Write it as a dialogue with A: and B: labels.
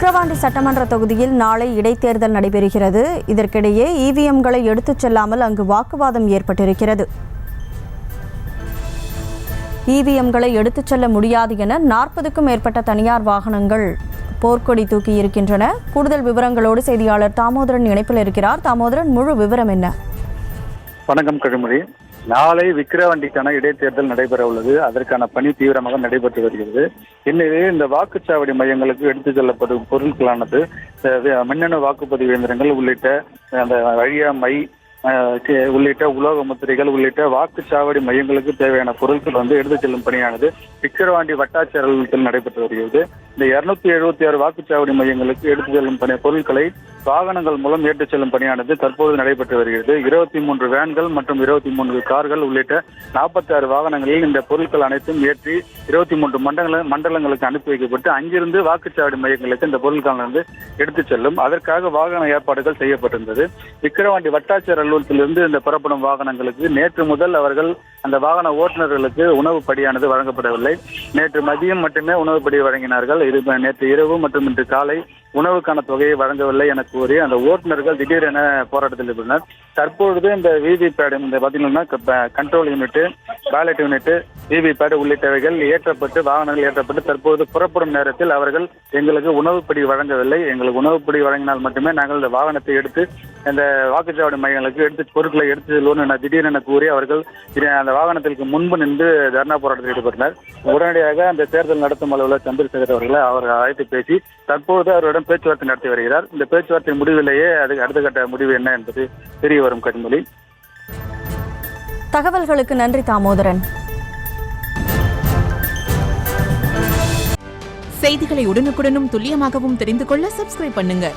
A: விக்கிரவாண்டி சட்டமன்ற தொகுதியில் நாளை இடைத்தேர்தல் நடைபெறுகிறது. இதற்கிடையே இவிஎம்களை எடுத்துச் செல்லாமல் அங்கு வாக்குவாதம் ஏற்பட்டிருக்கிறது. இவிஎம்களை எடுத்துச் செல்ல முடியாது என 40க்கும் மேற்பட்ட தனியார் வாகனங்கள் போர்க்கொடி தூக்கி இருக்கின்றன. கூடுதல் விவரங்களோடு செய்தியாளர் தாமோதரன் இணைப்பில் இருக்கிறார். தாமோதரன், முழு விவரம் என்ன?
B: வணக்கம் கழுமொழி. நாளை விக்கிரவாண்டிக்கான இடைத்தேர்தல் நடைபெற உள்ளது. அதற்கான பணி தீவிரமாக நடைபெற்று வருகிறது. இந்நிலையில் இந்த வாக்குச்சாவடி மையங்களுக்கு எடுத்துச் செல்லப்படும் பொருட்களானது மின்னணு வாக்குப்பதிவு இயந்திரங்கள் உள்ளிட்ட அந்த வழியா மை உள்ளிட்ட உலோக முத்திரைகள் உள்ளிட்ட வாக்குச்சாவடி மையங்களுக்கு தேவையான பொருட்கள் எடுத்துச் செல்லும் பணியானது விக்கிரவாண்டி வட்டாட்சியர் அலுவலகத்தில் நடைபெற்று வருகிறது. இந்த 276 வாக்குச்சாவடி மையங்களுக்கு எடுத்துச் செல்லும் பொருட்களை வாகனங்கள் மூலம் ஏற்றுச் செல்லும் பணியானது தற்போது நடைபெற்று வருகிறது. 23 வேன்கள் மற்றும் 23 கார்கள் உள்ளிட்ட 46 வாகனங்களில் இந்த பொருட்கள் அனைத்தும் ஏற்றி 23 மண்டலங்களுக்கு அனுப்பி வைக்கப்பட்டு அங்கிருந்து வாக்குச்சாவடி மையங்களுக்கு இந்த பொருட்கள் எடுத்துச் செல்லும். அதற்காக வாகன ஏற்பாடுகள் செய்யப்பட்டிருந்தது. விக்கிரவாண்டி வட்டாட்சியர் அலுவலகத்திலிருந்து இந்த புறப்படும் வாகனங்களுக்கு நேற்று முதல் அவர்கள் அந்த வாகன ஓட்டுநர்களுக்கு உணவு படியானது வழங்கப்படவில்லை. நேற்று மதியம் மட்டுமே உணவு படி வழங்கினார்கள். இது நேற்று இரவு மற்றும் இன்று காலை உணவுக்கான தொகையை வழங்கவில்லை என கூறி அந்த ஓட்டுநர்கள் திடீரென போராட்டத்தில் இருந்தனர். தற்பொழுது இந்த விவிபேட் பார்த்தீங்கன்னா control unit, ballot unit, VVPAT உள்ளிட்டவைகள் ஏற்றப்பட்டு வாகனங்கள் ஏற்றப்பட்டு தற்போது புறப்படும் நேரத்தில் அவர்கள் எங்களுக்கு உணவுப்படி வழங்கவில்லை. எங்களுக்கு உணவுப்படி வழங்கினால் மட்டுமே நாங்கள் இந்த வாகனத்தை எடுத்து இந்த வாக்குச்சாவடி மையங்களுக்கு பொருட்களை எடுத்து செல்வோம் என திடீரென கூறி அவர்கள் அந்த வாகனத்திற்கு முன்பு நின்று தர்ணா போராட்டத்தில் ஈடுபட்டனர். உடனடியாக அந்த தேர்தல் நடத்தும் அலுவலர் சந்திரசேகர் அவர்களை அழைத்து பேசி தற்போது அவரிடம் பேச்சுவார்த்தை நடத்தி வருகிறார். இந்த பேச்சுவார்த்தை முடிவிலேயே அதுக்கு அடுத்த கட்ட முடிவு என்ன என்பது தெரிய வரும். கனிமொழி,
A: தகவல்களுக்கு நன்றி தாமோதரன்.
C: செய்திகளை உடனுக்குடனும் துல்லியமாகவும் தெரிந்து கொள்ள சப்ஸ்கிரைப் பண்ணுங்க.